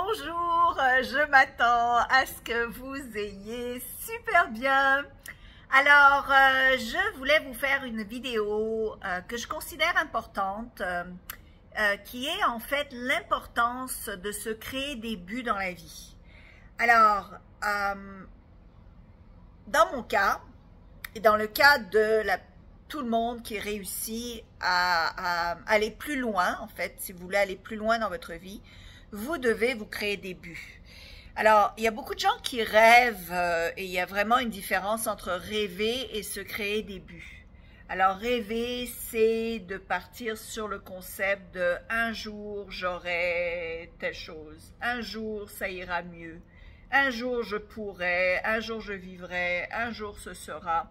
Bonjour, je m'attends à ce que vous ayez super bien. Alors, je voulais vous faire une vidéo que je considère importante, qui est en fait l'importance de se créer des buts dans la vie. Alors, dans mon cas, et dans le cas de tout le monde qui réussit à aller plus loin, en fait, si vous voulez aller plus loin dans votre vie, vous devez vous créer des buts. Alors, il y a beaucoup de gens qui rêvent et il y a vraiment une différence entre rêver et se créer des buts. Alors, rêver, c'est de partir sur le concept de « un jour, j'aurai telle chose »,« un jour, ça ira mieux »,« un jour, je pourrai »,« un jour, je vivrai »,« un jour, ce sera ».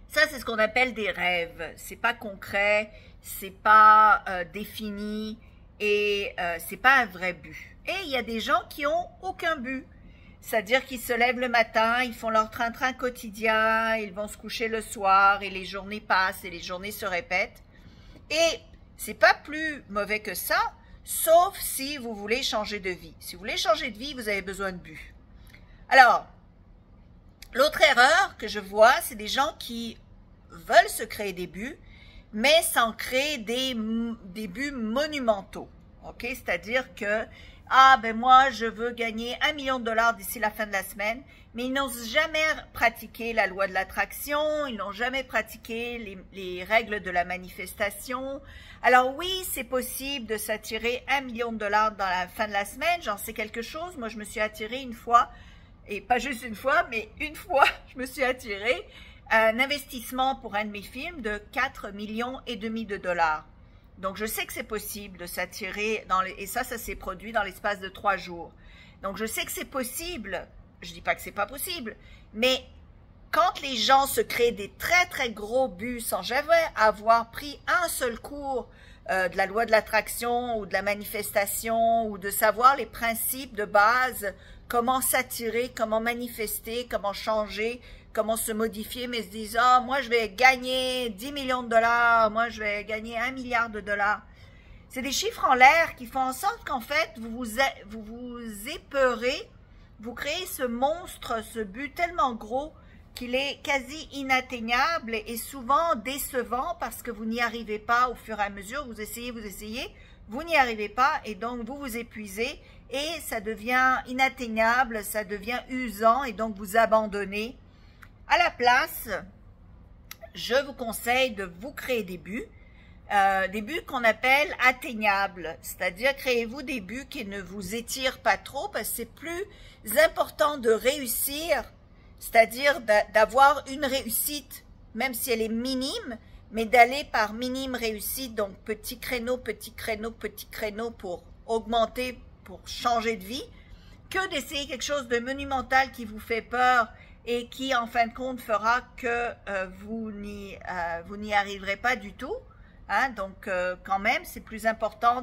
Ça, c'est ce qu'on appelle des rêves. C'est pas concret, c'est pas défini et c'est pas un vrai but. Et il y a des gens qui ont aucun but. C'est-à-dire qu'ils se lèvent le matin, ils font leur train-train quotidien, ils vont se coucher le soir et les journées passent et les journées se répètent. Et c'est pas plus mauvais que ça, sauf si vous voulez changer de vie. Si vous voulez changer de vie, vous avez besoin de but. Alors, l'autre erreur que je vois, c'est des gens qui veulent se créer des buts, mais sans créer des buts monumentaux. Ok, c'est-à-dire que ben moi je veux gagner 1 million de dollars d'ici la fin de la semaine, mais ils n'ont jamais pratiqué la loi de l'attraction, ils n'ont jamais pratiqué les règles de la manifestation. Alors oui, c'est possible de s'attirer 1 million de dollars dans la fin de la semaine, j'en sais quelque chose. Moi je me suis attirée une fois, et pas juste une fois, mais une fois je me suis attirée un investissement pour un de mes films de 4,5 millions de dollars. Donc, je sais que c'est possible de s'attirer, et ça s'est produit dans l'espace de 3 jours. Donc, je sais que c'est possible, je dis pas que c'est pas possible, mais quand les gens se créent des très, très gros buts sans jamais avoir pris un seul cours de la loi de l'attraction ou de la manifestation ou de savoir les principes de base, comment s'attirer, comment manifester, comment changer, comment se modifier, mais se disent « Ah, moi je vais gagner 10 millions de dollars, moi je vais gagner 1 milliard de dollars ». C'est des chiffres en l'air qui font en sorte qu'en fait, vous vous épeurez, vous créez ce monstre, ce but tellement gros qu'il est quasi inatteignable et souvent décevant parce que vous n'y arrivez pas au fur et à mesure, vous essayez, vous n'y arrivez pas et donc vous vous épuisez et ça devient inatteignable, ça devient usant et donc vous abandonnez. À la place, je vous conseille de vous créer des buts qu'on appelle atteignables, c'est-à-dire créez-vous des buts qui ne vous étirent pas trop parce que c'est plus important de réussir, c'est-à-dire d'avoir une réussite, même si elle est minime, mais d'aller par minime réussite, donc petit créneau, petit créneau, petit créneau pour augmenter, pour changer de vie, que d'essayer quelque chose de monumental qui vous fait peur et qui, en fin de compte, fera que vous n'y arriverez pas du tout. Hein? Donc, quand même, c'est plus important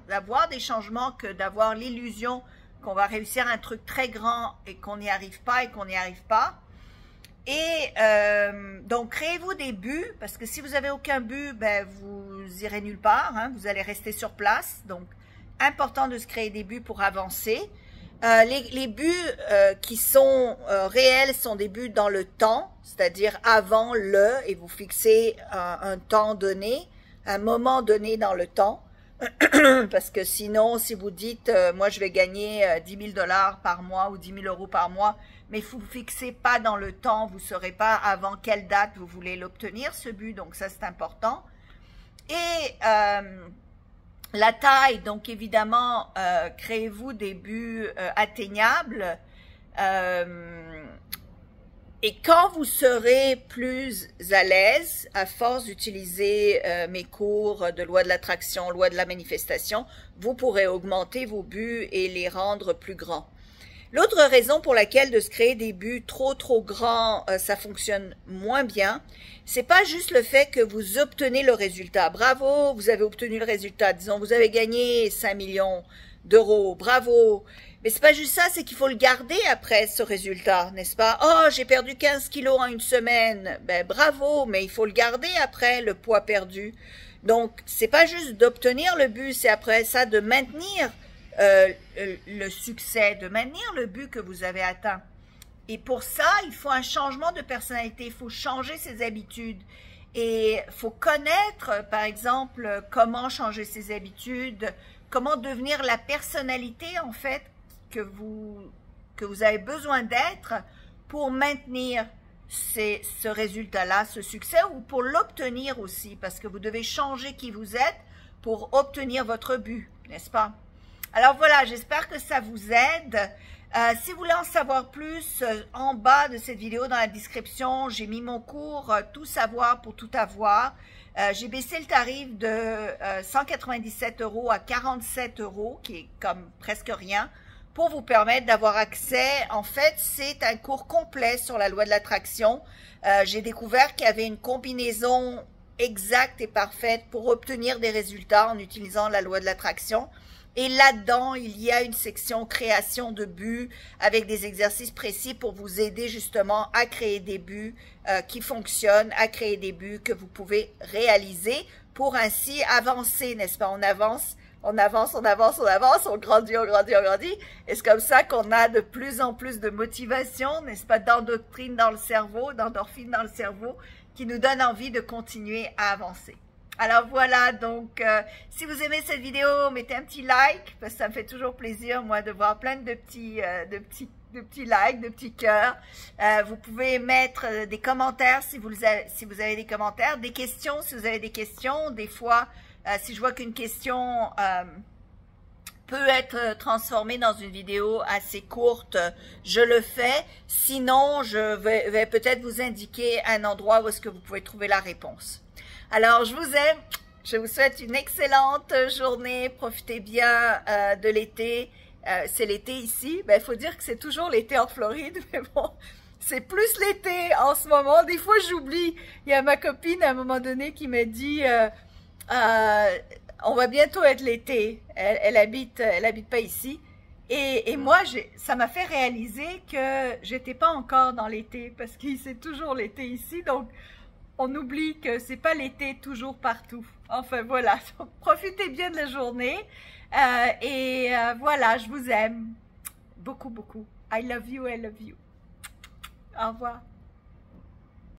d'avoir des changements que d'avoir l'illusion qu'on va réussir un truc très grand et qu'on n'y arrive pas Et donc, créez-vous des buts, parce que si vous n'avez aucun but, ben, vous irez nulle part, hein? Vous allez rester sur place. Donc, important de se créer des buts pour avancer. Les buts qui sont réels sont des buts dans le temps, c'est-à-dire avant et vous fixez un temps donné, un moment donné dans le temps, parce que sinon, si vous dites moi je vais gagner 10 000 dollars par mois ou 10 000 euros par mois, mais vous ne fixez pas dans le temps, vous ne saurez pas avant quelle date vous voulez l'obtenir, ce but, donc ça c'est important. Et la taille, donc évidemment, créez-vous des buts atteignables et quand vous serez plus à l'aise, à force d'utiliser mes cours de loi de l'attraction, loi de la manifestation, vous pourrez augmenter vos buts et les rendre plus grands. L'autre raison pour laquelle de se créer des buts trop grands, ça fonctionne moins bien, c'est pas juste le fait que vous obtenez le résultat. Bravo, vous avez obtenu le résultat. Disons, vous avez gagné 5 millions d'euros. Bravo. Mais c'est pas juste ça, c'est qu'il faut le garder après ce résultat, n'est-ce pas? Oh, j'ai perdu 15 kilos en une semaine. Ben, bravo, mais il faut le garder après, le poids perdu. Donc, c'est pas juste d'obtenir le but, c'est après ça de maintenir le succès, de maintenir le but que vous avez atteint. Et pour ça, il faut un changement de personnalité, il faut changer ses habitudes. Et il faut connaître, par exemple, comment changer ses habitudes, comment devenir la personnalité, en fait, que vous avez besoin d'être pour maintenir ce résultat-là, ce succès, ou pour l'obtenir aussi, parce que vous devez changer qui vous êtes pour obtenir votre but, n'est-ce pas? Alors voilà, j'espère que ça vous aide. Si vous voulez en savoir plus, en bas de cette vidéo, dans la description, j'ai mis mon cours « Tout savoir pour tout avoir ». J'ai baissé le tarif de 197 € à 47 €, qui est comme presque rien, pour vous permettre d'avoir accès. En fait, c'est un cours complet sur la loi de l'attraction. J'ai découvert qu'il y avait une combinaison exacte et parfaite pour obtenir des résultats en utilisant la loi de l'attraction. Et là-dedans, il y a une section création de buts avec des exercices précis pour vous aider justement à créer des buts qui fonctionnent, à créer des buts que vous pouvez réaliser pour ainsi avancer, n'est-ce pas? On avance, on avance, on avance, on avance, on grandit, on grandit, on grandit. Et c'est comme ça qu'on a de plus en plus de motivation, n'est-ce pas? D'endoctrine dans le cerveau, d'endorphine dans le cerveau qui nous donne envie de continuer à avancer. Alors voilà, donc si vous aimez cette vidéo, mettez un petit like, parce que ça me fait toujours plaisir, moi, de voir plein de petits likes, de petits cœurs. Vous pouvez mettre des commentaires si vous avez des commentaires, des questions si vous avez des questions. Des fois, si je vois qu'une question peut être transformée dans une vidéo assez courte, je le fais. Sinon, je vais peut-être vous indiquer un endroit où est-ce que vous pouvez trouver la réponse. Alors, je vous aime, je vous souhaite une excellente journée, profitez bien de l'été, c'est l'été ici, il faut dire que c'est toujours l'été en Floride, mais bon, c'est plus l'été en ce moment, des fois j'oublie, il y a ma copine à un moment donné qui m'a dit, on va bientôt être l'été, elle habite pas ici, et moi, ça m'a fait réaliser que j'étais pas encore dans l'été, parce que c'est toujours l'été ici, donc on oublie que c'est pas l'été toujours partout. Enfin voilà, donc, profitez bien de la journée voilà, je vous aime beaucoup beaucoup. I love you, I love you. Au revoir.